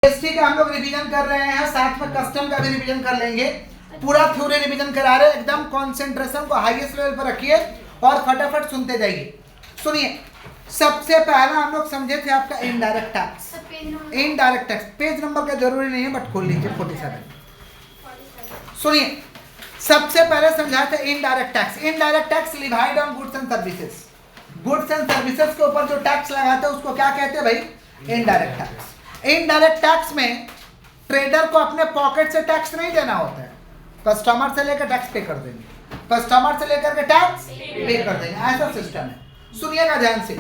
GST का हम लोग रिवीजन कर रहे हैं, साथ में कस्टम का भी रिवीजन कर लेंगे। पूरा थ्योरी रिवीजन करा रहे हैं, एकदम कंसंट्रेशन को हाईएस्ट लेवल पर रखिए और फटाफट सुनते जाइए। सुनिए, सबसे पहला हम लोग समझे थे आपका indirect tax. Indirect tax page number का जरूरी नहीं है, बट खोल लीजिए 47। सुनिए, सबसे पहले समझा था indirect tax. Indirect tax levied on goods and services. Goods and services के ऊपर जो टैक्स लगाते हैं उसको क्या कहते हैं भाई? Indirect tax. इनडायरेक्ट टैक्स में ट्रेडर को अपने पॉकेट से टैक्स नहीं देना होता है, कस्टमर से लेकर टैक्स पे कर देंगे, कस्टमर से लेकर के टैक्स पे कर देंगे, ऐसा सिस्टम है। सुनिएगा ध्यान से,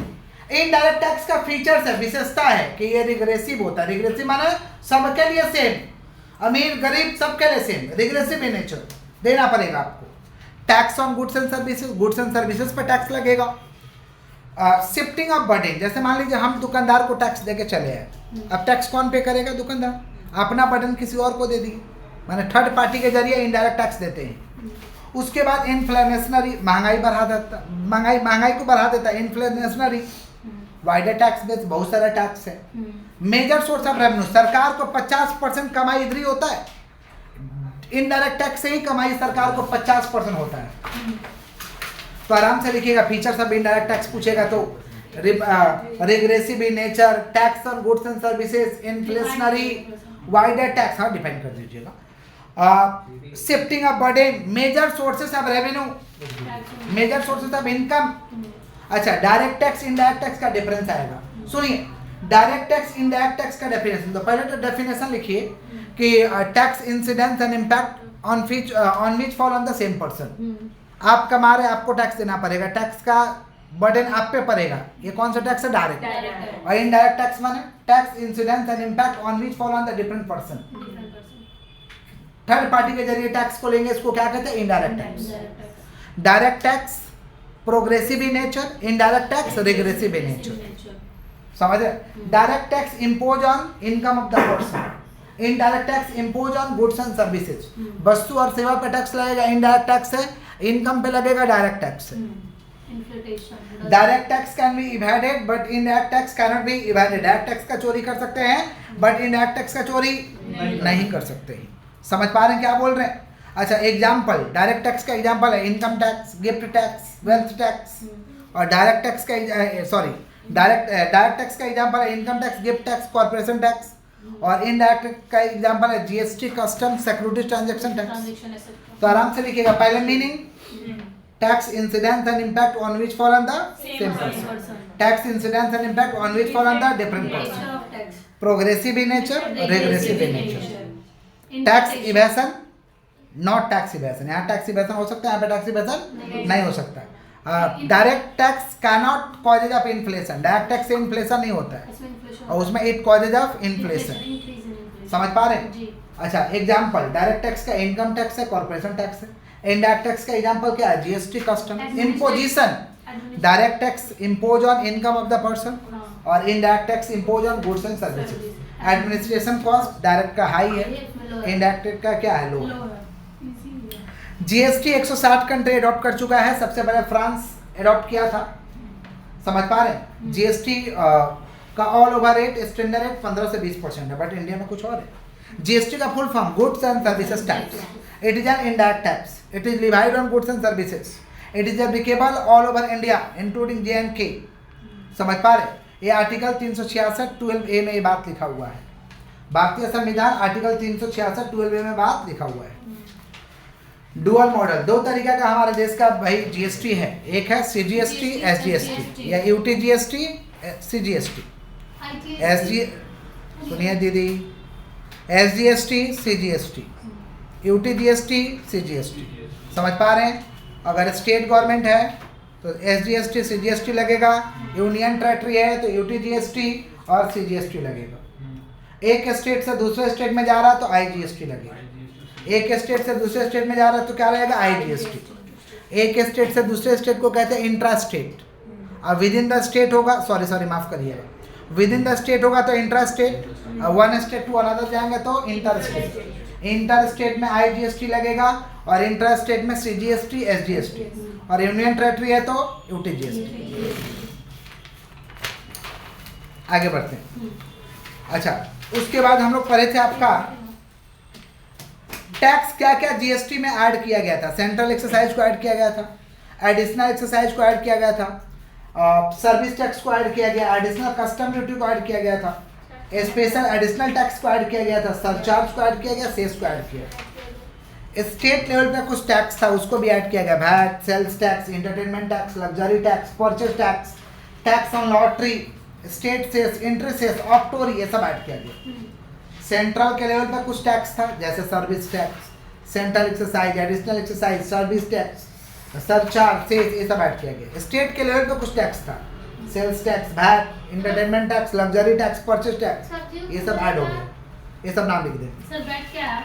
इनडायरेक्ट टैक्स का फीचर्स है, विशेषता है कि ये रिग्रेसिव होता है। रिग्रेसिव माने सबके लिए सेम, अमीर गरीब सबके लिए सेम, रिग्रेसिव इन नेचर, देना पड़ेगा आपको। Tax on goods and services, goods and services पर टैक्स लगेगा। शिफ्टिंग ऑफ बर्डन, जैसे मान लीजिए हम दुकानदार को टैक्स देके चले आए, अब टैक्स कौन पे करेगा? दुकानदार। अपना बर्डन किसी और को दे दिए, माने थर्ड पार्टी के जरिए इनडायरेक्ट टैक्स देते हैं। उसके बाद इन्फ्लेशनरी, महंगाई बढ़ा देता, महंगाई को बढ़ा देता है। इन्फ्लेशनरी वाइडर टैक्स बेस, बहुत सारा टैक्स है। मेजर सोर्स ऑफ रेवेन्यू, सरकार को 50% कमाई इधर ही होता है, इनडायरेक्ट टैक्स से ही कमाई सरकार को 50% होता है। तो आराम से लिखिएगा, फीचर्स ऑफ इनडायरेक्ट टैक्स पूछेगा तो regressive in nature, tax on goods and services, inflationary, wider tax, हाँ डिफाइन कर दीजिएगा। Shifting of burden, major sources of revenue, major sources of income. अच्छा, डायरेक्ट टैक्स इनडायरेक्ट टैक्स का difference आएगा। सुनिए, direct tax indirect tax का definition, तो पहले तो डेफिनेशन लिखिए कि tax incidence and impact on which fall on the same person. आप कमा रहे, आपको टैक्स देना पड़ेगा, टैक्स का बर्डन आप पे पड़ेगा। ये कौन सा टैक्स है? डायरेक्ट। और इनडायरेक्ट टैक्स माने tax incidence and impact on which fall on the different person. Third party के जरिए टैक्स को लेंगे, इसको क्या कहते हैं? Indirect tax. Direct tax progressive in nature, indirect tax regressive in nature. समझ रहे? Direct tax impose on income of the person, indirect tax impose on goods and services. वस्तु और सेवा पे टैक्स लगेगा, इनडायरेक्ट टैक्स है। इनकम पे लगेगा, डायरेक्ट टैक्स है। Direct tax can be evaded but indirect tax can not be evaded. Direct tax का चोरी कर सकते हैं, बट इनडायरेक्ट टैक्स का चोरी नहीं कर सकते। समझ पा रहे हैं क्या बोल रहे हैं? अच्छा, एग्जाम्पल, डायरेक्ट टैक्स का एग्जाम्पल है income tax, gift tax, wealth tax. और डायरेक्ट टैक्स का डायरेक्ट टैक्स का एग्जाम्पल है income tax, gift tax, corporation tax. और इनडायरेक्ट का एग्जाम्पल है GST, custom, securities transaction tax. तो आराम से लिखिएगा, पहले meaning tax incidence and impact on which fall on the same person, tax incidence and impact on which fall on the different person, progressive in nature, regressive in nature. Tax evasion, not tax evasion, यहाँ tax evasion हो सकता है, यहाँ पे tax evasion नहीं हो सकता। Direct tax cannot causes of inflation, direct tax से इन्फ्लेशन नहीं होता है, और उसमें इट कॉजेज ऑफ इन्फ्लेशन। समझ पा रहे हैं? अच्छा, एग्जाम्पल, डायरेक्ट टैक्स का इनकम टैक्स है, कॉर्पोरेशन टैक्स है। इनडायरेक्ट टैक्स का एग्जाम्पल क्या है? GST, custom. Imposition, direct tax impose on income of the person, और indirect tax impose on goods and services. Administration cost, direct का high है, indirect का क्या है? लो है। जीएसटी 160 कंट्री अडॉप्ट कर चुका है, सबसे पहले फ्रांस अडॉप्ट किया था। समझ पा रहे हैं? जीएसटी का all over rate, standard rate 15 से 20% है, बट इंडिया में कुछ और है। जीएसटी का full form goods and services tax. It is an indirect tax, it is levied on goods and services, it is applicable all over India including J&K। समझ पा रहे? ये आर्टिकल 366 12A में ये बात लिखा हुआ है। भारतीय संविधान आर्टिकल 366 12A में बात लिखा हुआ है। डुअल मॉडल, दो तरीका का हमारे देश का भाई जीएसटी है, एक है सीजीएसटी, एसजीएसटी, या यूटी जीएसटी, सीजीएसटी। सुनिए दीदी, SGST, CGST, UT GST, CGST. समझ पा रहे हैं? अगर स्टेट गवर्नमेंट है तो एसजीएसटी, सीजीएसटी लगेगा, यूनियन टेरिटरी है तो यूटी जीएसटी और सीजीएसटी लगेगा। एक स्टेट से दूसरे स्टेट में जा रहा तो आईजीएसटी लगेगा, एक स्टेट से दूसरे स्टेट में जा रहा है तो क्या लगेगा? आईजीएसटी। एक स्टेट से दूसरे स्टेट को कहते हैं इंट्रा स्टेट, और विद इन द स्टेट होगा, सॉरी माफ करिएगा, विद इन द स्टेट होगा तो intra state, one state to another जाएंगे तो इंटर स्टेट। इंटर स्टेट में आईजीएसटी लगेगा, और इंट्रा स्टेट में सीजीएसटी, एसजीएसटी, और यूनियन टेरिटरी है तो यूटी जीएसटी। आगे बढ़ते हैं। अच्छा, उसके बाद हम लोग पढ़े थे आपका टैक्स क्या क्या जीएसटी में ऐड किया गया था। सेंट्रल एक्सरसाइज को ऐड किया गया था, एडिशनल एक्सरसाइज को ऐड किया गया था, सर्विस टैक्स को ऐड किया गया, एडिशनल कस्टम ड्यूटी को ऐड किया गया था, स्पेशल एडिशनल टैक्स को ऐड किया गया था, सरचार्ज को ऐड किया गया, सेस को ऐड किया गया। स्टेट लेवल पे कुछ टैक्स था उसको भी ऐड किया गया, VAT, sales tax, entertainment tax, luxury tax, purchase tax, tax on lottery, state cess, interest cess, octroi, ये सब ऐड किया गया। सेंट्रल के लेवल पे कुछ टैक्स था जैसे service tax, central exercise, additional exercise, service tax, surcharge, cess, ये सब ऐड किया गया। स्टेट के लेवल पे कुछ टैक्स था, sales tax, VAT, entertainment tax, luxury tax, purchase tax, ये सब ऐड हो गया। ये सब नाम लिख दें। सर वैट क्या है?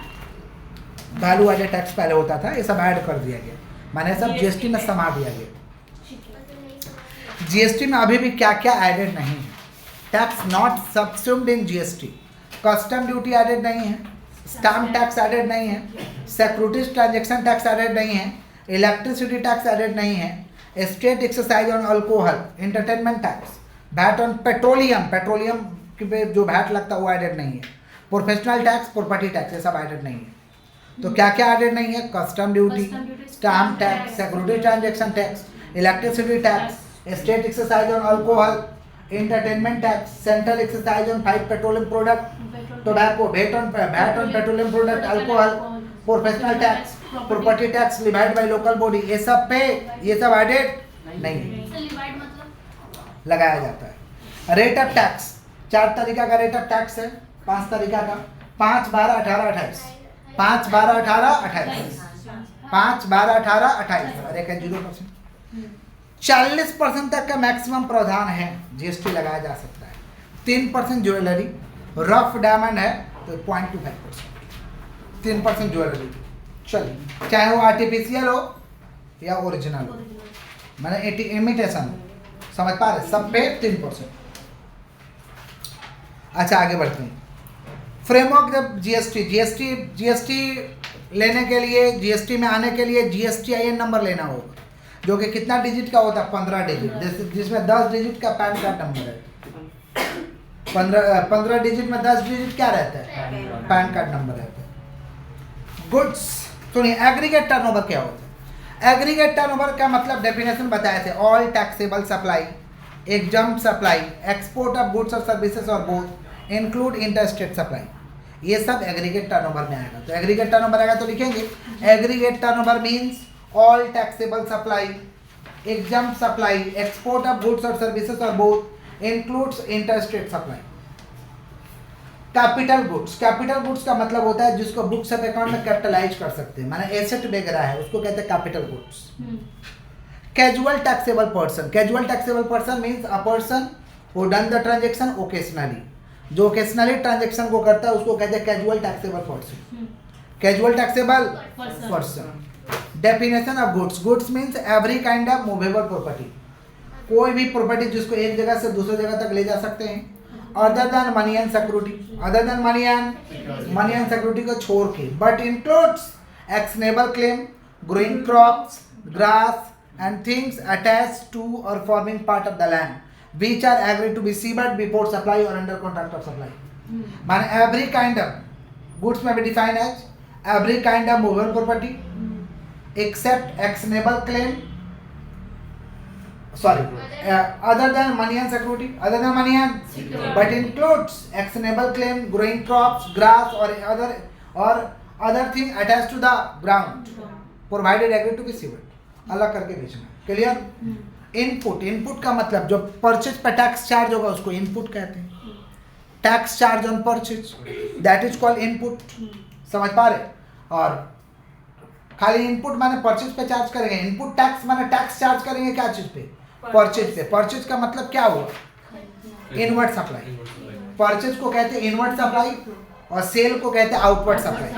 वैल्यू एडेड टैक्स पहले होता था, ये सब ऐड कर दिया गया, माने सब जीएसटी में समा दिया गया। जीएसटी में अभी भी क्या क्या एडेड नहीं है। Tax not subsumed in GST, custom duty added नहीं है, स्टैम्प टैक्स एडेड नहीं है, सिक्योरिटीज ट्रांजैक्शन टैक्स एडेड नहीं है, इलेक्ट्रिसिटी टैक्स एडेड नहीं है, state exercise on alcohol, entertainment tax, VAT on petroleum, petroleum पे जो वैट लगता है वो एडेड नहीं है, प्रोफेशनल टैक्स, प्रॉपर्टी टैक्स, ये सब एडेड नहीं है। तो क्या क्या एडेड नहीं है? Custom duty, stamp tax, security transaction tax, electricity tax, state exercise on alcohol, entertainment tax, central exercise on 5 petroleum product, tobacco, VAT on petroleum product, alcohol, professional tax, property tax levied by local body, ये सब पे ये सब added नहीं है, लगाया जाता है। रेट ऑफ टैक्स 4 तरीका का रेट ऑफ टैक्स है, 5 तरीका का, 5, 12, 18, 28, 5, 12, 18, 28, 5, 12, 18, 28 और एक 0%। 40% तक का मैक्सिमम प्रावधान है, जीएसटी लगाया जा सकता है। 3% ज्वेलरी, रफ डायमंड है तो 0.25%, 3% ज्वेलरी, चलिए चाहे वो आर्टिफिशियल हो या ओरिजिनल हो, मैंने इमिटेशन हो, समझ पा रहे, सब पे 3%। अच्छा आगे बढ़ते हैं। फ्रेमवर्क जब जीएसटी लेने के लिए, जीएसटी में आने के लिए जीएसटीआईएन नंबर लेना होगा, जो कि कितना डिजिट का होता है? 15 डिजिट, जिसमें 10 डिजिट का पैन कार्ड नंबर है। 15 डिजिट में 10 डिजिट क्या रहता है? पैन कार्ड नंबर रहता है। गुड्स, सुनिए, एग्रीगेट टर्नओवर क्या होता है? एग्रीगेट टर्नओवर का मतलब डेफिनेशन बताए थे, all taxable supply, exempt supply, export of goods और सर्विसेज और बोथ, इंक्लूड इंटरस्टेट सप्लाई, ये सब एग्रीगेट टर्नओवर में आएगा। तो एग्रीगेट टर्नओवर आएगा तो लिखेंगे aggregate turnover means all taxable supply, exempt supply, export of goods और सर्विसेज और both, includes interstate supply. Capital goods, capital goods का मतलब होता है जिसको बुक्स ऑफ अकाउंट में कैपिटलाइज कर सकते हैं, माने एसेट वगैरह है, उसको कहते हैं capital goods. Casual taxable person, casual taxable person means a person who done the transaction occasionally, जो ओकेशनली ट्रांजैक्शन को करता है उसको कहते हैं casual taxable person, casual taxable person. Definition of goods, goods means every kind of movable property, कोई भी property जिसको एक जगह से दूसरी जगह तक ले जा सकते हैं, other than money and security, other than money and security को छोड़ के, but includes actionable claim, growing crops, grass and things attached to or forming part of the land which are agreed to be severed before supply or under contract of supply. माने every kind of goods may be defined as every kind of movable property except actionable claim, other than money and security, other than money and security, but includes actionable claim, growing crops, grass or other thing attached to the ground provided agreed to be severed, अलग करके बेचना। Clear? Input, input का मतलब जो purchase पे tax charge होगा उसको input कहते हैं, tax charge on purchase, that is called input. समझ पा रहे? और खाली इनपुट माने परचेज पे चार्ज करेंगे, इनपुट टैक्स माने टैक्स चार्ज करेंगे क्या चीज पे? परचेज पे। परचेज का मतलब क्या हुआ? Inward supply. परचेज को कहते हैं इनवर्ड सप्लाई और सेल को कहते हैं आउटवर्ड सप्लाई।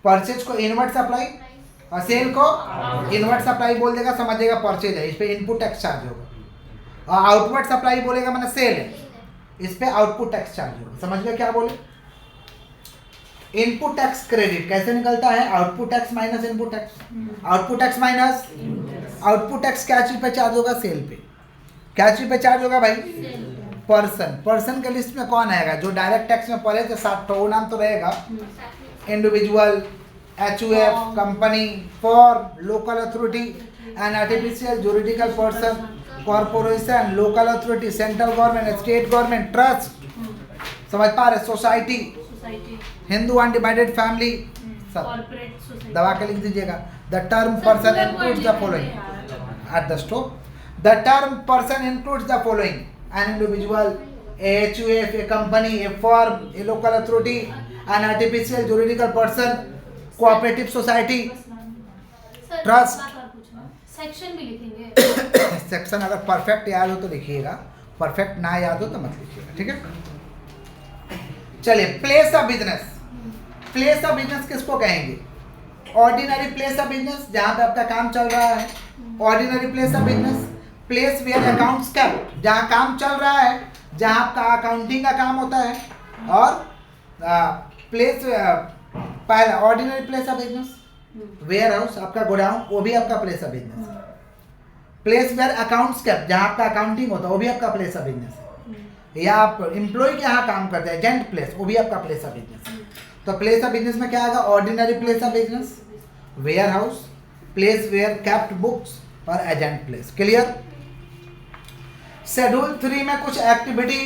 परचेज को इनवर्ड सप्लाई और सेल को इनवर्ड सप्लाई बोल देगा, समझिएगा परचेज है, इस पे इनपुट टैक्स चार्ज होगा। और आउटवर्ड सप्लाई बोलेगा मैंने सेल है, इस पे आउटपुट टैक्स चार्ज होगा। समझ गए क्या बोले? इनपुट टैक्स क्रेडिट कैसे निकलता है? Output tax minus input tax. Output tax minus output tax क्या चीज पे चार्ज होगा? सेल पे। क्या चीज पे चार्ज होगा भाई? पर्सन, पर्सन के लिस्ट में कौन आएगा? जो डायरेक्ट टैक्स में पड़े थे 7 तो वो नाम तो रहेगा, individual, HUF, company, form, local authority, an artificial juridical person, corporation, local authority, central government, state government, trust, समझ पा रहे, सोसाइटी, हिंदू अनडिवाइडेड फैमिली, सब दबा के लिख दीजिएगा। The term person includes the following at the stop. The term person includes the following: an individual, A HUF, A company, A form, A local authority, an artificial juridical person, cooperative society, trust. Section भी लिखेंगे। Section अगर perfect याद हो तो लिखिएगा, perfect ना याद हो तो मत लिखिएगा, ठीक है। चलिए, place of business. Place of business किसको कहेंगे? ऑर्डिनरी प्लेस ऑफ बिजनेस, जहां पे आपका काम चल रहा है, ordinary place of business. Place where accounts kept, जहां काम चल रहा है, जहां आपका अकाउंटिंग का काम होता है। और प्लेस पहला ordinary place of business, warehouse आपका गोडाउन, वो भी आपका प्लेस ऑफ बिजनेस है। प्लेस वेयर अकाउंट्स केप्ट, जहां आपका अकाउंटिंग होता है, वो भी आपका प्लेस ऑफ बिजनेस है। या आप एम्प्लॉय के यहाँ काम करते हैं, एजेंट प्लेस, वो भी आपका प्लेस ऑफ बिजनेस है। तो प्लेस ऑफ बिजनेस में क्या आएगा? Ordinary place of business, warehouse, place where kept books और एजेंट प्लेस। क्लियर? शेड्यूल 3 में कुछ एक्टिविटी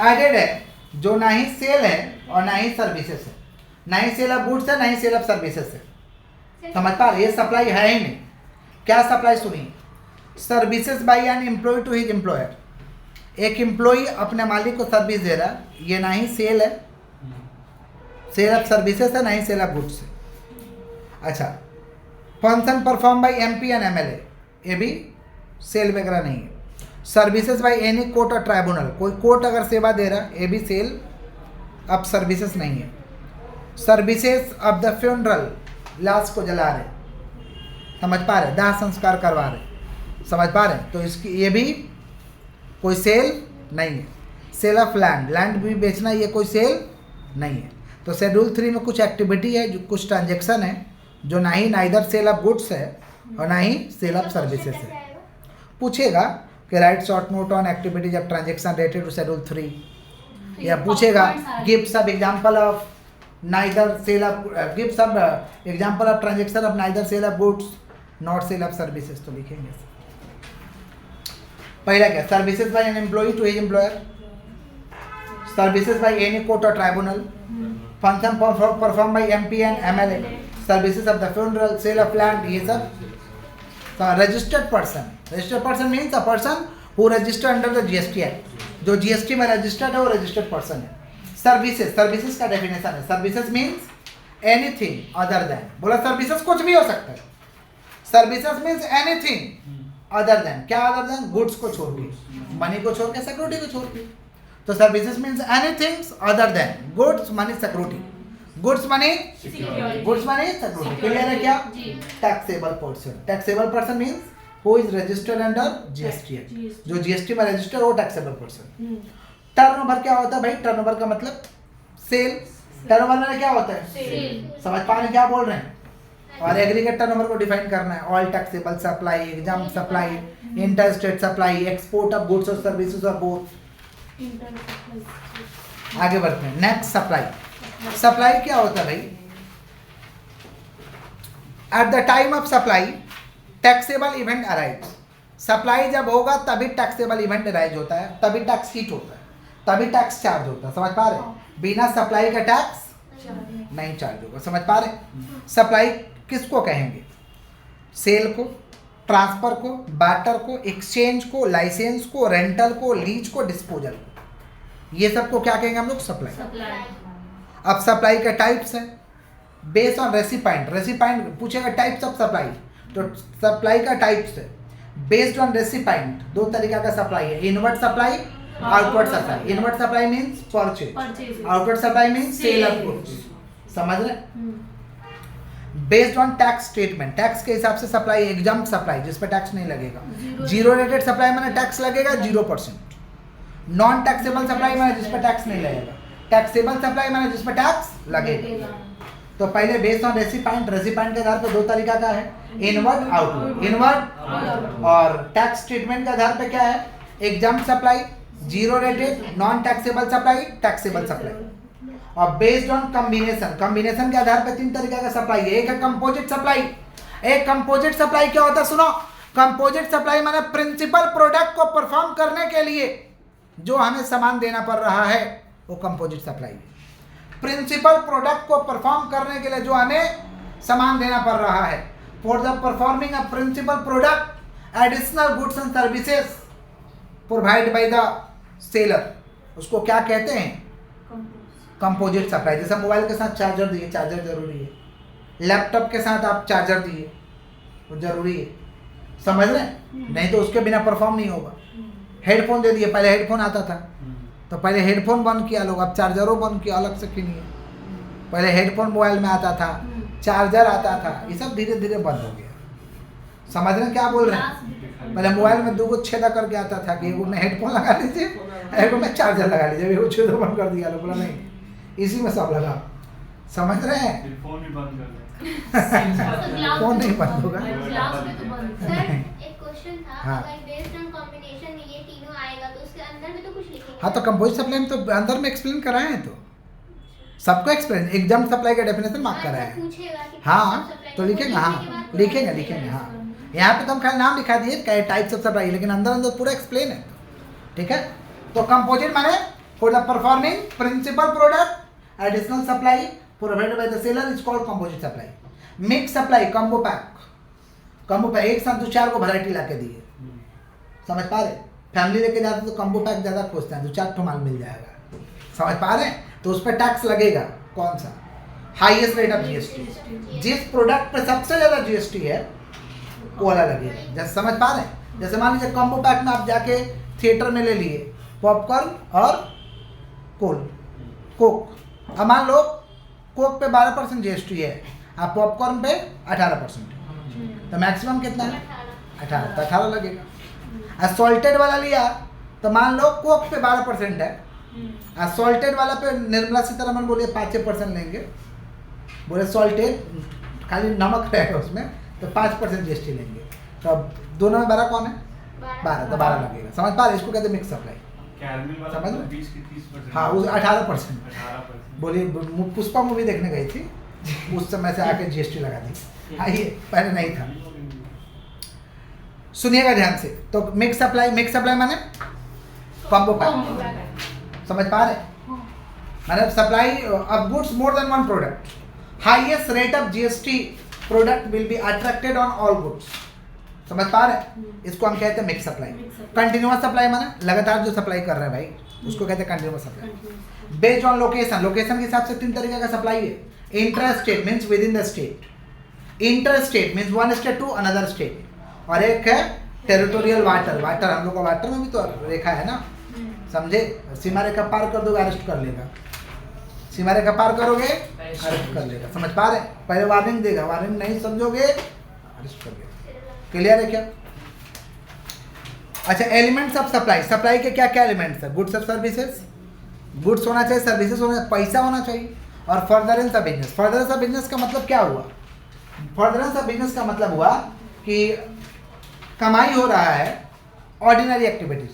एडेड है जो ना ही सेल है और ना ही सर्विसेज है, ना ही सेल ऑफ गुड्स है, ना ही सेल ऑफ सर्विसेज है। समझ पा रहे? ये सप्लाई है ही नहीं। क्या सप्लाई? सुनिए, services by an employ to his employer. एक एम्प्लॉय अपने मालिक को सर्विस दे रहा है, ये ना ही सेल है, सेल ऑफ सर्विसेज है, ना ही सेल ऑफ गुड्स है। अच्छा, function perform by MP and MLA, ये भी सेल वगैरह नहीं है। सर्विसेज बाय एनी कोर्ट और ट्राइब्यूनल, कोई कोर्ट अगर सेवा दे रहा है, ये भी सेल ऑफ सर्विसेज नहीं है। सर्विसेज ऑफ द फ्यूनरल, लाश को जला रहे, समझ पा रहे, दाह संस्कार करवा रहे, समझ पा रहे, तो इसकी ये भी कोई सेल नहीं है। सेल ऑफ लैंड, लैंड भी बेचना, ये कोई सेल नहीं है। तो शेड्यूल 3 में कुछ एक्टिविटी है, जो कुछ ट्रांजेक्शन है जो ना ही नाइदर सेल ऑफ गुड्स है और ना ही सेल ऑफ सर्विसेज है। पूछेगा कि write short note on activities of transaction related to schedule 3, या पूछेगा give some example of neither sale of, give some example of transaction of neither sale of goods not sale of services, तो लिखेंगे। पहला क्या? Services by an employ to his employer, services by any court और tribunal, function perform by MP and MLA, services of the funeral, sale of land, ये सब। Registered person, registered person means a person who registered under the GST act, जो GST में registered है वो registered person है। Services, services का definition है, services means anything other than, बोला सर्विसेज कुछ भी हो सकता है। Services means anything other than, क्या अदर देन? गुड्स को छोड़ के, मनी को छोड़ के, सिक्योरिटी को छोड़ के। तो services means anything other than goods, money, security. Goods money, goods money, security. Clear है क्या? Taxable person, taxable person means who is registered under GST act, जो GST में रजिस्टर्ड हो टैक्सेबल पर्सन। टर्नओवर क्या होता है भाई? टर्नओवर का मतलब सेल। टर्नओवर में क्या होता है? सेल। समझ पा रहे हैं क्या बोल रहे हैं? और एग्रीगेट टर्नओवर को डिफाइन करना है, all taxable supply, exempt supply, inter state supply, export of goods और सर्विसेज और बोथ। आगे बढ़ते हैं, नेक्स्ट सप्लाई। सप्लाई क्या होता है भाई? At the time of supply taxable event arise. Supply जब होगा तभी टैक्सेबल इवेंट अराइज होता है, तभी टैक्स हीट होता है, तभी टैक्स चार्ज होता है। समझ पा रहे? बिना सप्लाई का टैक्स नहीं चार्ज होगा। समझ पा रहे? सप्लाई किसको कहेंगे? सेल को, ट्रांसफर को, बार्टर को, एक्सचेंज को, लाइसेंस को, रेंटल को, लीज को, डिस्पोजल को, ये सबको क्या कहेंगे हम लोग? सप्लाई। अब सप्लाई के टाइप्स है बेस्ड ऑन रेसिपाइंट। रेसिपाइंट पूछेगा टाइप्स ऑफ सप्लाई, तो सप्लाई का टाइप्स है बेस्ड ऑन रेसिपाइंट। दो तरीका का सप्लाई है, inward supply, outward supply. Inward supply means purchase, outward supply means sale of goods. समझ रहे? Based on tax statement, tax के हिसाब से सप्लाई, एग्जाम सप्लाई जिस पे टैक्स नहीं लगेगा। जीरो रेटेड सप्लाई में टैक्स लगेगा 0%। नॉन टैक्सेबल सप्लाई में जिस पे टैक्स नहीं लगेगा। टैक्सेबल सप्लाई में जिस पे टैक्स लगेगा। तो पहले बेस्ड ऑन रेसिपाइंट, रेसिपाइंट के आधार पर दो तरीका का है, इनवर्ट, आउटवर्ड। इनवर्ट और टैक्स स्टेटमेंट के आधार पे क्या है? Exempt supply, zero rated, non taxable supply, taxable supply. और बेस्ड ऑन कॉम्बिनेशन, कॉम्बिनेशन के आधार पर 3 तरीके का सप्लाई है। एक है कंपोजिट सप्लाई। एक कंपोजिट सप्लाई क्या होता है सुनो, कंपोजिट सप्लाई माने प्रिंसिपल प्रोडक्ट को परफॉर्म करने के लिए जो हमें सामान देना पड़ रहा है वो कंपोजिट सप्लाई है। प्रिंसिपल प्रोडक्ट को परफॉर्म करने के लिए जो हमें सामान देना पड़ रहा है, for the performing a principal product additional goods and services provide by the seller, उसको क्या कहते हैं, कंपोजिट सप्लाई। जैसे मोबाइल के साथ चार्जर दिए, चार्जर जरूरी है। लैपटॉप के साथ आप चार्जर दिए, वो जरूरी है, समझ रहे हैं, नहीं तो उसके बिना परफॉर्म नहीं होगा। हेडफोन दे दिए, पहले हेडफोन आता था तो पहले हेडफोन बंद किया लोग, अब चार्जरों बंद किया, अलग से क्यों नहीं है। पहले हेडफोन मोबाइल में आता था, चार्जर आता था, ये सब धीरे धीरे बंद हो गया। समझ रहे हैं क्या बोल रहे हैं। पहले मोबाइल में 2 छेदा करके आता था कि एगो में हेडफोन लगा लीजिए, एगो में चार्जर लगा लीजिए, एगो छेदा बंद कर दिया लोग, बोला नहीं इसी में सब लगा। समझ रहे हैं, फोन भी बंद कर फोन नहीं बंद होगा। सर एक क्वेश्चन था, हाँ। अगर बेस्ड ऑन कॉम्बिनेशन में ये तीनों आएगा तो उसके अंदर में तो कुछ लिखेंगे। हाँ तो कंपोजिट सप्लाई में तो अंदर में एक्सप्लेन कराए हैं, तो सबको एक्सप्लेन एग्जाम सप्लाई का डेफिनेशन मार्क कराए हैं। पूछेगा कि हाँ supply तो लिखेंगे, लिखने हाँ के बाद लिखेंगे लिखेंगे। हाँ यहाँ पे तो हम खाली नाम लिखा दिए टाइप्स ऑफ सप्लाई, लेकिन अंदर अंदर पूरा एक्सप्लेन है। ठीक है, तो कंपोजिट माने for the performing principal product additional supply provided by the seller is called composite supply. Mix supply, combo pack, combo pack एक साथ 2-4 को वैरायटी ला के दिए, समझ पा रहे। फैमिली लेके जाते तो कॉम्बो पैक ज़्यादा खोजते हैं, 2-4 ठो माल मिल जाएगा, समझ पा रहे हैं। तो उस पर टैक्स लगेगा, कौन सा, हाईएस्ट रेट ऑफ जीएसटी। जिस प्रोडक्ट पे सबसे ज़्यादा जीएसटी है वो वाला लगेगा। जैसे समझ पा रहे हैं, जैसे मान लीजिए कॉम्बो पैक में आप जाके थिएटर में ले लिए पॉपकॉर्न और कोक, अब मान लो कोक पे 12% जीएसटी है, आप पॉपकॉर्न पे 18%, तो मैक्सिमम कितना है 18, तो 18 लगेगा। सॉल्टेड वाला लिया तो मान लो कोक पे 12% है, सॉल्टेड वाला पे निर्मला सीतारमण बोलिए 5% लेंगे, बोले सॉल्टेड खाली नमक रहेगा उसमें तो 5% जीएसटी लेंगे, तो अब दोनों में बड़ा कौन है, 12, तो 12 लगेगा। समझ पा रहे, इसको कहते हैं मिक्स सप्लाई। कैरमेल वाला समझ तो लो? 20 की 30%। हाँ उस 18%। 18%। बोलिए पुष्पा मूवी देखने गई थी, उस समय से आके जीएसटी लगा दी। हाँ ये पहले नहीं था, सुनिएगा ध्यान से। तो मिक्स सप्लाई माने कॉम्बो पैक, समझ पा रहे, मतलब supply of goods more than one product, highest rate of GST product will be attracted on all goods, समझ पा रहे, इसको हम कहते हैं मिक्स सप्लाई। कंटिन्यूअस सप्लाई माने लगातार जो सप्लाई कर रहे हैं भाई, उसको कहते हैं continuous supply. Based on location, location के हिसाब से 3 तरीके का सप्लाई है। Inter state means within the state, inter state means one state to another state, और एक है टेरिटोरियल वाटर। वाटर हम लोग का वाटर में भी तो रेखा है ना, समझे, सीमा रेखा पार कर दोगे अरेस्ट कर लेगा, सीमा रेखा पार करोगे अरेस्ट कर लेगा, समझ पा रहे, पहले वार्निंग देगा, वार्निंग नहीं समझोगे अरेस्ट कर देगा। क्लियर है क्या। अच्छा, एलिमेंट्स ऑफ सप्लाई, सप्लाई के क्या क्या एलिमेंट्स है, गुड्स और सर्विसेज, गुड्स होना चाहिए, सर्विसेज होना, पैसा होना चाहिए, और furtherance of business. Furtherance of business का मतलब क्या हुआ, फर्दरेंस ऑफ बिजनेस का मतलब हुआ कि कमाई हो रहा है ऑर्डिनरी एक्टिविटीज,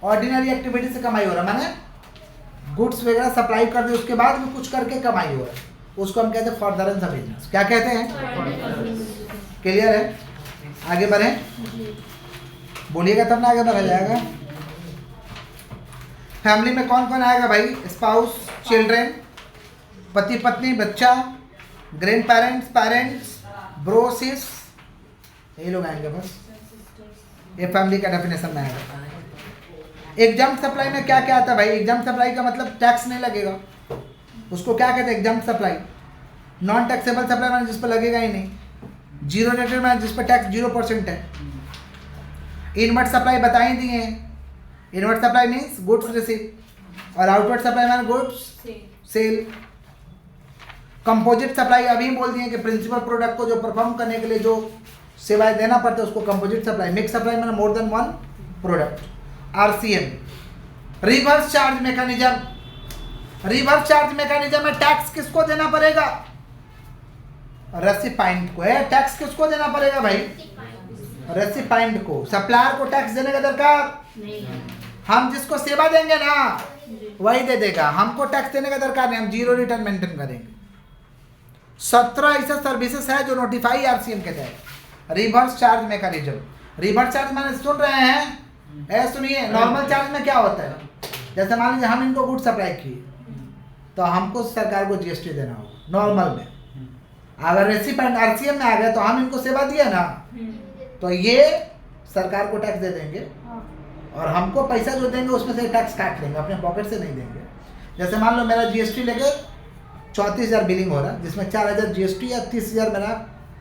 ऑर्डिनरी एक्टिविटी से कमाई हो रहा है, माने गुड्स वगैरह सप्लाई कर दे उसके बाद भी कुछ करके कमाई हो रहा है, उसको हम कहते हैं फर्दरेंस ऑफ बिजनेस। क्या कहते हैं, क्लियर है, आगे बढ़ें, बोलिएगा तब ना आगे बढ़ा जाएगा। फैमिली में कौन कौन आएगा भाई, स्पाउस, चिल्ड्रेन, पति पत्नी, बच्चा, ग्रैंड पेरेंट्स, पेरेंट्स, ब्रो, सिस, ये लोग आएंगे बस, ये फैमिली का डेफिनेशन में आएगा। एग्जाम सप्लाई में क्या क्या आता है भाई, एग्जाम सप्लाई का मतलब टैक्स नहीं लगेगा, उसको क्या कहते हैं exempt supply. Non taxable supply मैंने जिस पर लगेगा ही नहीं, जीरो रेटेड मैंने जिस पर टैक्स 0% है। इनवर्ट सप्लाई बता ही दिए हैं, invert supply means goods receive, और आउटवर्ड सप्लाई मैंने गुड्स सेल। कंपोजिट सप्लाई अभी बोल दिए कि प्रिंसिपल प्रोडक्ट को जो परफॉर्म करने के लिए जो सेवाएं देना पड़ता है उसको कंपोजिट सप्लाई। मिक्स सप्लाई मैंने more than one product. RCM, reverse charge mechanism, reverse charge mechanism में टैक्स किसको देना पड़ेगा, रेसिपाइंट को है। टैक्स किसको देना पड़ेगा भाई, रेसिपाइंट को। सप्लायर को टैक्स देने का दरकार नहीं हम जिसको सेवा देंगे ना जी वही दे देगा, हमको टैक्स देने का दरकार नहीं, हम जीरो रिटर्न मेंटेन करेंगे। 17 ऐसे सर्विसेज है जो नोटिफाई आरसीएम के तहत। Reverse charge mechanism, reverse charge मैंने सुन रहे हैं, ऐ सुनिए, नॉर्मल चार्ज में क्या होता है, जैसे मान लीजिए हम इनको गुड सप्लाई किए तो हमको सरकार को जीएसटी देना होगा नॉर्मल में। अगर रेसिपेंट आरसीएम में आ गया तो हम इनको सेवा दिए ना, तो ये सरकार को टैक्स दे देंगे और हमको पैसा जो देंगे उसमें से टैक्स काट लेंगे, अपने पॉकेट से नहीं देंगे। जैसे मान लो मेरा जीएसटी लेके 34,000 बिलिंग हो रहा है, जिसमें 4,000 जीएसटी या 30,000 मेरा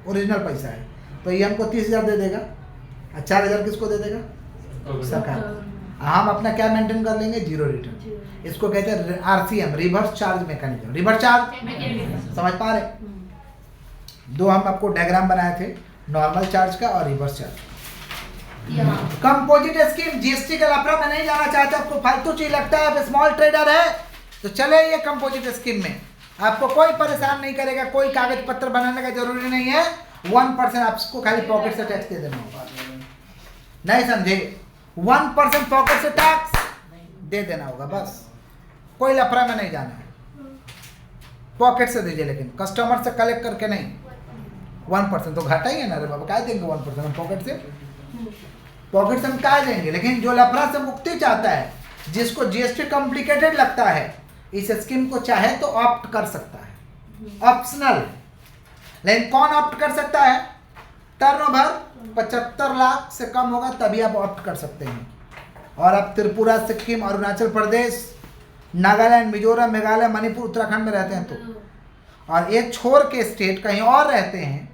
ओरिजिनल पैसा है, तो ये हमको 30,000 दे देगा और 4,000 किसको दे देगा, सरकार। हम अपना क्या मेंटेन कर लेंगे, जीरो रिटर्न। इसको कहते हैं RCM, reverse charge mechanism. Reverse charge समझ पा रहे? दो हम आपको डायग्राम बनाए थे, नॉर्मल चार्ज का और reverse charge. Composite scheme, GST का लफड़ा मैं नहीं जाना चाहता, आपको फालतू चीज लगता है, आप स्मॉल ट्रेडर है तो चले ये कंपोजिट स्कीम में, आपको कोई परेशान नहीं करेगा, कोई कागज पत्र बनाने का जरूरी नहीं है। 1% आपको खाली पॉकेट से टैक्स दे देना होगा, नहीं समझे? 1% पॉकेट से टैक्स दे देना होगा, बस कोई लफड़ा में नहीं जाना है, पॉकेट से दीजिए, लेकिन कस्टमर से कलेक्ट करके नहीं। 1% तो घाटा ही है ना रे बाबा, क्या देंगे 1% हम पॉकेट से? पॉकेट से हम क्या देंगे? लेकिन जो लफड़ा से मुक्ति चाहता है, जिसको जीएसटी कॉम्प्लिकेटेड लगता है, इस स्कीम को चाहे तो ऑप्ट कर सकता है, ऑप्शनल। लेकिन कौन ऑप्ट कर सकता है? टर्नओवर 75 लाख से कम होगा तभी आप ऑप्ट कर सकते हैं। और आप त्रिपुरा, सिक्किम, अरुणाचल प्रदेश, नागालैंड, मिजोरम, मेघालय, मणिपुर, उत्तराखंड में रहते हैं तो, और ये छोड़ के स्टेट कहीं और रहते हैं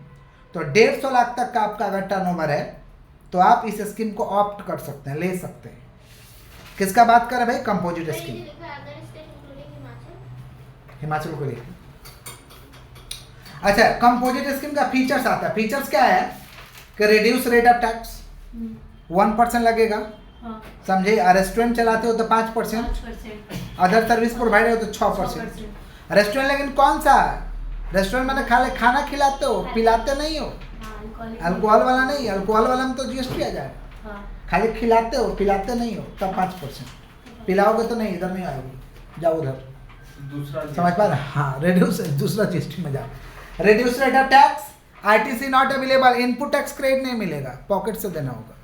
तो 150 लाख तक का आपका अगर टर्नओवर है तो आप इस स्कीम को ऑप्ट कर सकते हैं, ले सकते हैं। किसका बात कर रहे हैं भाई? कंपोजिट स्कीम, हिमाचल को लेकर। अच्छा, कंपोजिट स्कीम का फीचर्स आता है। फीचर्स क्या है कि रिड्यूस रेट ऑफ टैक्स, 1% लगेगा, समझे? रेस्टोरेंट चलाते हो तो 5%, अदर सर्विस प्रोवाइडर हो तो 6%। रेस्टोरेंट लेकिन कौन सा रेस्टोरेंट? मैंने खाना खिलाते हो, पिलाते नहीं हो, अल्कोहल वाला नहीं, अल्कोहल वाला में तो जीएसटी आ जाएगा। खाली खिलाते हो, पिलाते नहीं हो, तब 5%। पिलाओगे तो नहीं, इधर नहीं आएगी, जाओ उधर। दूसरा समझ पा रहे? हाँ, रिड्यूस, दूसरा जीएसटी में जाओ। Reduce rate of tax, ITC not available, input tax credit नहीं मिलेगा, पॉकेट से देना होगा।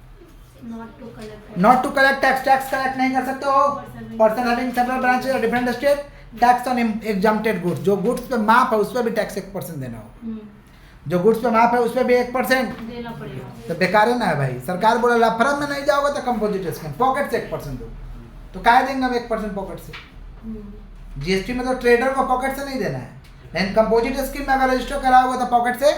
Not to collect tax, tax collect नहीं कर सकते हो। Person having several branches different state, tax on exempted goods, जो गुड्स पे माफ है उस पर भी टैक्स 1% देना होगा, जो गुड्स पे माफ है उस पर भी 1% देना पड़ेगा। तो बेकार है ना है भाई। सरकार बोला लफड़ा में नहीं जाओगे तो कंपोजिट स्कीम, पॉकेट से 1% दो, तो क्या देंगे हम 1% पॉकेट से? जीएसटी में तो ट्रेडर को पॉकेट से नहीं देना है, लेकिन कंपोजिट स्कीम में अगर रजिस्टर कराओगे तो पॉकेट से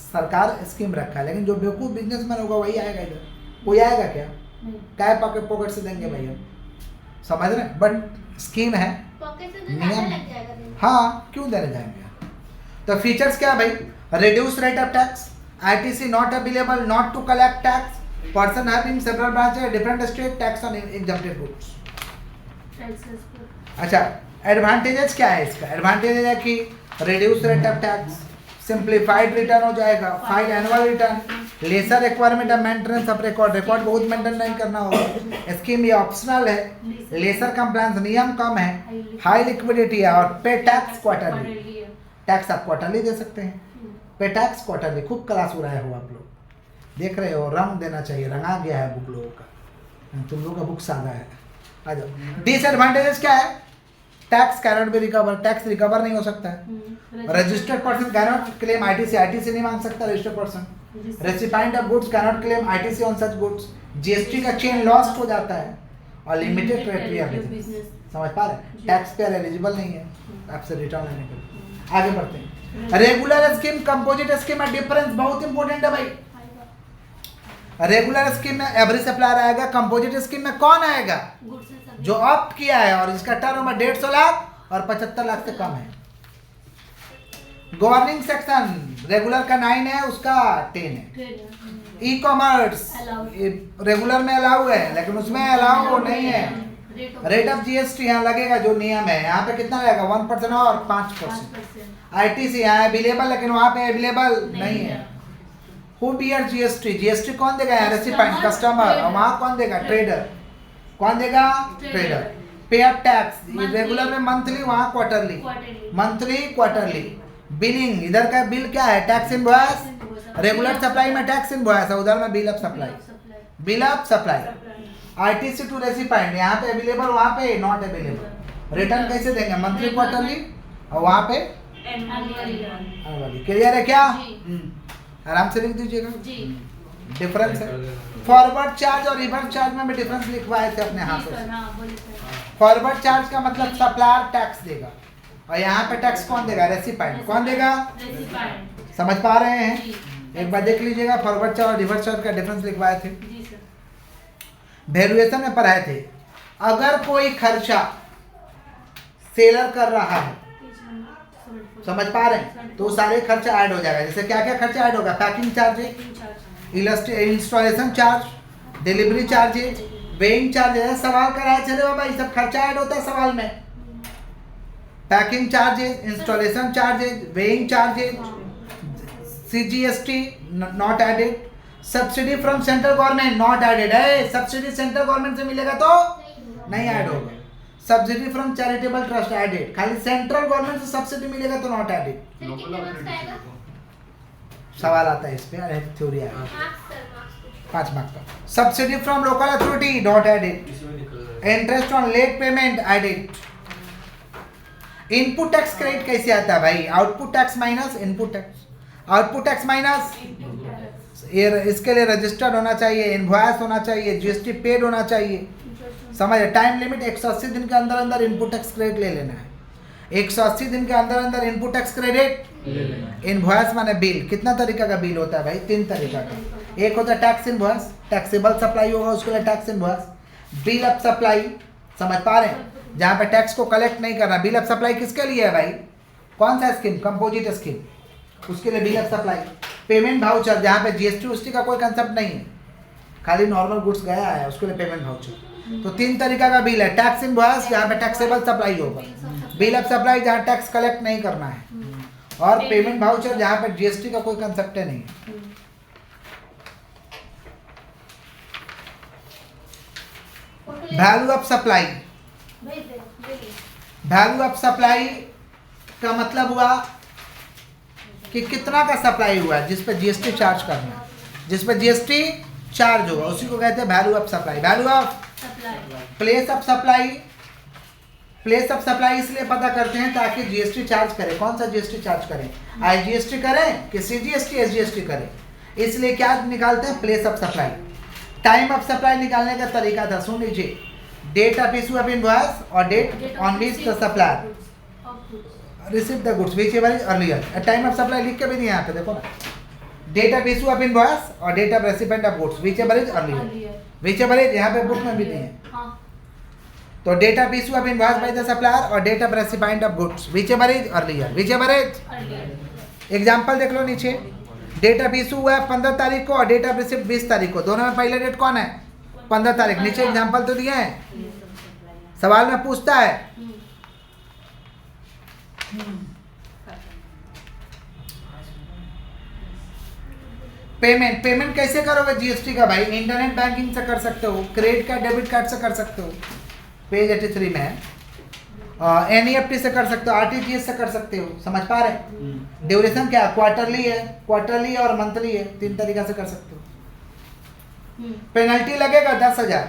सरकार स्कीम रखा है। लेकिन जो बेवकूफ बिजनेसमैन होगा वही आएगा इधर, कोई आएगा क्या? क्या पॉकेट से देंगे भाई हम, समझ रहे? बट स्कीम है, पॉकेट से तो ज्यादा नियम। लग जाएगा दिन। हाँ, क्यों देने जाएंगे? तो फीचर्स क्या भाई? Reduce rate of tax, ITC not available, not to collect tax, person having several branches different state, tax on exempted goods. अच्छा, एडवांटेजेस क्या है इसका? एडवांटेज है कि reduce rate of tax, simplified return हो जाएगा, file annual return, lesser requirement of maintenance of record, record बहुत maintain नहीं करना होगा। स्कीम ये ऑप्शनल है, लेसर कंप्लायंस, नियम कम है, हाई लिक्विडिटी है, और पे टैक्स क्वार्टरली, टैक्स आप क्वार्टरली दे सकते हैं। पे टैक्स क्वार्टरली, खूब क्लास उड़ाए हो आप लोग, देख रहे हो, रंग देना चाहिए, रंगा गया है बुक लोगों का, तुम लोगों का बुक सादा है। आ जाओ। डिसएडवांटेजेस क्या है? Tax cannot be recover, tax recover नहीं हो सकता है। Registered person cannot claim ITC, ITC नहीं मांग सकता registered person. Recipient of goods cannot claim ITC on such goods. GST का चेन लॉस्ट हो जाता है और लिमिटेड टेरिटरी ऑफ बिजनेस, समझ पा रहे? टैक्स पेयर एलिजिबल नहीं है आपसे रिटर्न लेने के लिए। आगे बढ़ते हैं। रेगुलर स्कीम, कंपोजिट स्कीम में डिफरेंस बहुत इंपॉर्टेंट है भाई। रेगुलर स्कीम में एवरी सप्लायर आएगा, कंपोजिट स्कीम में कौन आएगा? जो ऑप्ट किया है और इसका टर्नओवर 150 लाख और 75 लाख से कम है। गवर्निंग सेक्शन रेगुलर का 9 है, उसका 10 है। ई कॉमर्स रेगुलर में अलाउ है, लेकिन उसमें अलाउ नहीं है। रेट ऑफ जीएसटी यहाँ लगेगा जो नियम है, यहाँ पे कितना लगेगा? 1% और 5%। आईटीसी यहाँ अवेलेबल, लेकिन वहाँ पे अवेलेबल नहीं है। Who beer GST? जीएसटी कौन देगा? Recipient, customer. और वहाँ कौन देगा? ट्रेडर। कौन देगा? Trader. Pay up tax, regular में मंथली, वहाँ क्वार्टरली। Monthly, quarterly. बिलिंग, इधर का बिल क्या है? Tax invoice. रेगुलर सप्लाई में टैक्स इनवॉइस है, उधर में bill of supply. Bill of supply. RTC to recipient, यहाँ पे अवेलेबल, वहाँ पे नॉट अवेलेबल। रिटर्न कैसे देंगे? मंथली, क्वार्टरली, और वहाँ पे एनुअली। क्लियर है क्या? आराम से लिख दीजिएगा। डिफरेंस है। फॉरवर्ड चार्ज और रिवर्स चार्ज में भी डिफरेंस लिखवाए थे अपने हाथों से। फॉरवर्ड चार्ज का मतलब सप्लायर टैक्स देगा, और यहाँ पे टैक्स कौन देगा? रेसिपेंट। कौन देगा? समझ पा रहे हैं? एक बार देख लीजिएगा, फॉरवर्ड चार्ज और रिवर्स चार्ज का डिफरेंस लिखवाए थे। वैल्यूएशन में पढ़ाए थे। अगर कोई खर्चा सेलर कर रहा है, समझ पा रहे हैं, तो सारे खर्चा ऐड हो जाएगा। जैसे क्या क्या खर्चा ऐड होगा? Packing charges, installation charge, delivery charges, weighing charges. सवाल कराए चले बाबा, ये सब खर्चा ऐड होता है सवाल में। Packing charges, installation charges, weighing charges, CGST not added, subsidy from central government not added है। सब्सिडी सेंट्रल गवर्नमेंट से मिलेगा तो नहीं ऐड होगा। Subsidy from charitable trust added, खाली सेंट्रल गवर्नमेंट से सब्सिडी मिलेगा तो नॉट एडेड। फिर कितने मार्क्स का आएगा? सवाल आता है इस पे, अरे थ्योरी आएगा। मार्क्स सर, मार्क्स 5 मार्क्स का। Subsidy from local authority not added. Interest on late payment added. Input tax credit कैसे आता है भाई? Output tax minus input tax. Output tax minus, ये इसके लिए रजिस्टर्ड होना चाहिए, इनवॉइस होना चाहिए, जीएसटी पेड होना चाहिए। समझ? टाइम लिमिट 180 दिन के अंदर अंदर इनपुट टैक्स क्रेडिट ले लेना है। 180 दिन के अंदर अंदर इनपुट टैक्स क्रेडिट। इनवॉइस माने बिल। कितना तरीका का बिल होता है भाई? 3 तरीका का। एक होता है टैक्स इनवॉइस, टैक्सेबल सप्लाई होगा उसके लिए tax invoice. Bill of supply, समझ पा रहे हैं, जहाँ पे टैक्स को कलेक्ट नहीं करना। बिल ऑफ सप्लाई किसके लिए है भाई? कौन सा स्कीम? कंपोजिट स्कीम, उसके लिए bill of supply. Payment voucher, जहाँ पे जीएसटी उसटी का कोई कंसेप्ट नहीं है, खाली नॉर्मल गुड्स गया है, उसके लिए पेमेंट वाउचर। तो 3 तरीका का बिल है। टैक्स इनवॉइस, जहाँ पे टैक्सेबल सप्लाई होगा। बिल ऑफ सप्लाई, जहाँ टैक्स कलेक्ट नहीं करना है। और पेमेंट वाउचर, जहाँ पे जीएसटी का कोई कंसेप्ट नहीं है। Value of supply. Value of supply का मतलब हुआ कि कितना का सप्लाई हुआ है, जिस पे जीएसटी चार्ज करना है, जिस पे जीएसटी चार्ज होगा, उसी को कहते हैं value of supply. Value of place of supply. Place of supply इसलिए पता करते हैं ताकि जीएसटी चार्ज करें। कौन सा जीएसटी चार्ज करें? आईजीएसटी करें कि सीजीएसटी एसजीएसटी करें, इसलिए क्या निकालते हैं? Place of supply. Time of supply निकालने का तरीका था, सुन लीजिए। Date of issue of invoice और date on which the supplier receive the goods whichever is earlier. Time of supply लिख के भी नहीं यहाँ पे, देखो ना। Date of issue of invoice और date of recipient of goods whichever is earlier. Whichever is यहाँ पे बुक में भी नहीं है। तो date of issue of invoice by the supplier और date of recipient of goods whichever is earlier. Whichever is. Example देख लो नीचे। डेट ऑफ इशू हुआ है 15 तारीख को और डेट ऑफ रिसिप्ट 20 तारीख को। दोनों में पहले डेट कौन है? 15 तारीख। नीचे एग्जाम्पल तो दिए हैं, सवाल में पूछता है। पेमेंट, पेमेंट कैसे करोगे जीएसटी का भाई? इंटरनेट बैंकिंग से कर सकते हो, क्रेडिट कार्ड डेबिट कार्ड से कर सकते हो, पेज 83 में है। एनईएफटी से कर सकते हो, आरटीजीएस से कर सकते हो। समझ पा रहे हैं? ड्यूरेशन क्या? क्वार्टरली है, क्वार्टरली और मंथली है, 3 तरीका से कर सकते हो। पेनल्टी लगेगा 10,000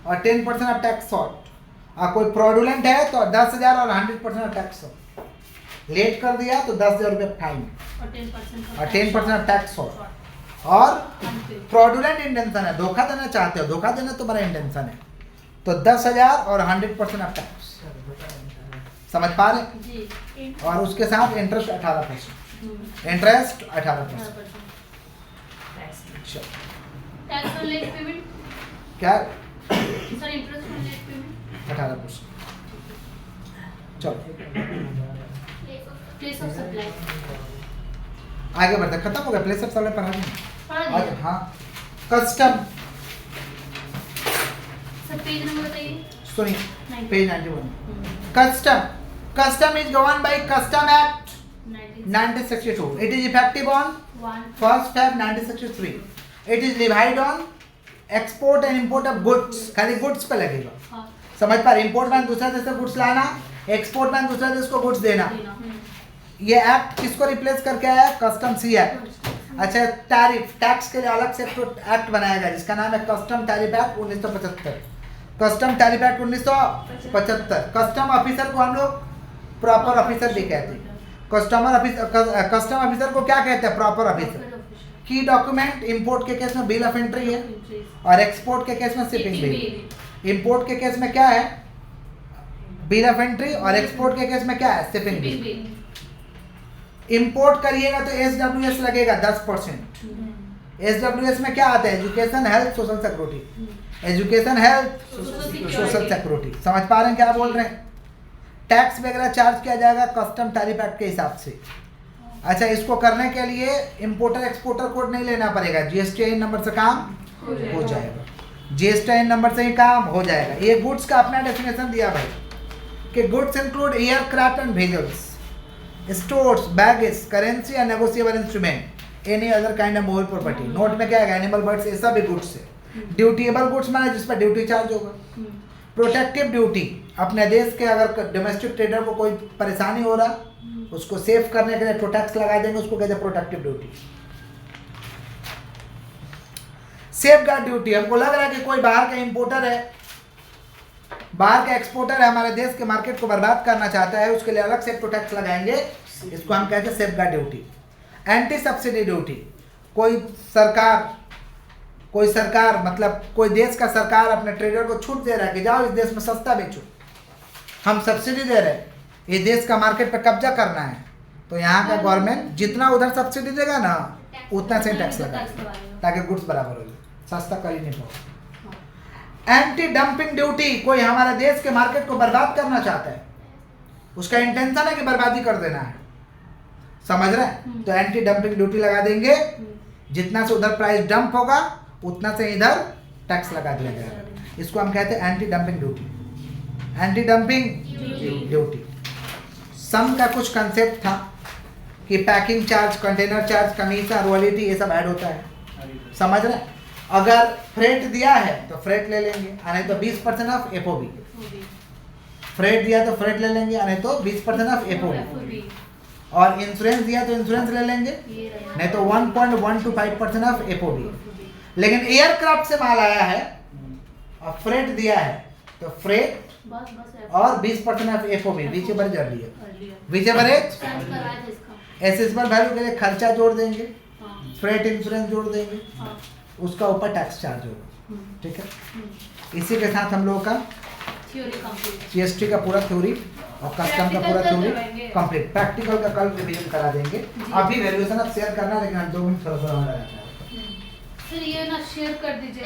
और 10% ऑफ टैक्स शॉर्ट। और कोई फ्रॉडुलेंट है तो 10,000 और 100% ऑफ टैक्स शॉर्ट। लेट कर दिया तो 10,000 रुपये फाइन और 10% ऑफ टैक्स शॉर्ट। और फ्रॉडुलेंट इंटेंशन है, धोखा देना चाहते हो, धोखा देना तुम्हारा इंटेंशन है, तो 10,000 और 100% ऑफ टैक्स। समझ पा रहे? और उसके साथ interest 18%। Interest 18%। Tax on late payment क्या? Sir interest on late payment 18%। चलो प्लेस ऑफ सप्लाई आगे बढ़ते, खत्म हो गया। प्लेस ऑफ सप्लाई पढ़ा देंगे। पढ़ा दिया। हाँ। कस्टम, सर पेज नंबर बताइए। सुनिए, page 91। Custom, custom is governed by custom act 1962. It is effective on 1st Feb 1963. It is levied on export and import of goods. खाली goods पे लगेगा. हाँ. समझ पा रहे? import में दूसरा देश से goods लाना, export में दूसरा देश को goods देना. ये एक्ट किसको रिप्लेस करके आया? कस्टम सी एक्ट. अच्छा, टैरिफ टैक्स के लिए अलग से एक्ट बनाया गया जिसका नाम है custom tariff act 1975. Custom tariff act 1975. Custom officer को हम लोग प्रॉपर ऑफिसर भी कहते हैं. कस्टम ऑफिसर को क्या कहते हैं? Proper officer. की डॉक्यूमेंट इंपोर्ट के केस में बिल ऑफ एंट्री है और एक्सपोर्ट के केस में शिपिंग बिल. इंपोर्ट के केस में क्या है? बिल ऑफ एंट्री और एक्सपोर्ट के केस में क्या है? Shipping bill. इंपोर्ट करिएगा तो SWS लगेगा 10%. SWS में क्या आता है? Education, health, social security. Education, health, social security. समझ पा रहे हैं क्या बोल रहे हैं? टैक्स वगैरह चार्ज किया जाएगा कस्टम टैरिफ एक्ट के हिसाब से. अच्छा, इसको करने के लिए इंपोर्टर एक्सपोर्टर कोड नहीं लेना पड़ेगा. GSTIN नंबर से काम हो जाएगा. GSTIN नंबर से ही काम हो जाएगा. ये गुड्स का अपना डेफिनेशन दिया भाई कि goods include aircraft and vehicles, stores, baggage, currency and negotiable instrument, any other kind of movable property. Note में क्या है? एनिमल, बर्ड्स, ये सब गुड्स है. ड्यूटीएबल गुड्स माने जिस पर ड्यूटी चार्ज होगा. प्रोटेक्टिव ड्यूटी, अपने देश के अगर डोमेस्टिक ट्रेडर को कोई परेशानी हो रहा उसको सेफ करने के लिए टैक्स लगा देंगे, उसको कहते हैं protective duty. Safe guard duty, हमको लग रहा है कि कोई बाहर का इंपोर्टर है, बाहर का एक्सपोर्टर है, हमारे देश के मार्केट को बर्बाद करना चाहता है, उसके लिए अलग से टैक्स लगाएंगे, इसको हम कहते हैं safe guard duty. Anti subsidy duty, कोई सरकार मतलब कोई देश का सरकार अपने ट्रेडर को छूट दे रहा है कि जाओ इस देश में सस्ता बेचो, हम सब्सिडी दे रहे हैं, ये देश का मार्केट पे कब्जा करना है, तो यहाँ का गवर्नमेंट जितना उधर सब्सिडी देगा ना उतना से टैक्स लगाएगा ताकि गुड्स बराबर हो जाए, सस्ता कर ही नहीं पाओ. एंटी डंपिंग ड्यूटी, कोई हमारे देश के मार्केट को बर्बाद करना चाहता है, उसका इंटेंशन है कि बर्बादी कर देना है, समझ रहे हैं? तो एंटी डंपिंग ड्यूटी लगा देंगे, जितना से उधर प्राइस डंप होगा उतना से इधर टैक्स लगा दिया जाएगा. इसको हम कहते हैं anti dumping duty. Anti dumping duty. सम का कुछ कंसेप्ट था कि packing charge, container charge, commission, royalty, ये सब ऐड होता है, समझ रहे हैं? अगर फ्रेट दिया है तो फ्रेट ले लेंगे, नहीं तो 20% ऑफ FOB. फ्रेट दिया तो फ्रेट ले लेंगे, नहीं तो 20% ऑफ FOB. और इंश्योरेंस दिया तो इंश्योरेंस ले लेंगे, नहीं तो 1.125% ऑफ FOB. लेकिन एयरक्राफ्ट से माल आया है और फ्रेट दिया है तो फ्रेट और 20% ऑफ FOB, विचेवर जरूरी है, विचेवर एसेसबल वैल्यू के लिए खर्चा जोड़ देंगे, फ्रेट इंश्योरेंस जोड़ देंगे, उसका ऊपर टैक्स चार्ज होगा. ठीक है, इसी के साथ हम लोगों का GST का पूरा थ्योरी और कस्टम का पूरा थ्योरी कंप्लीट. प्रैक्टिकल का कल रिवीजन करा देंगे. अभी वैल्यूएशन अब शेयर करना, लेकिन हम 2 मिनट थोड़ा सा लगा. सर ये ना शेयर कर दीजिए.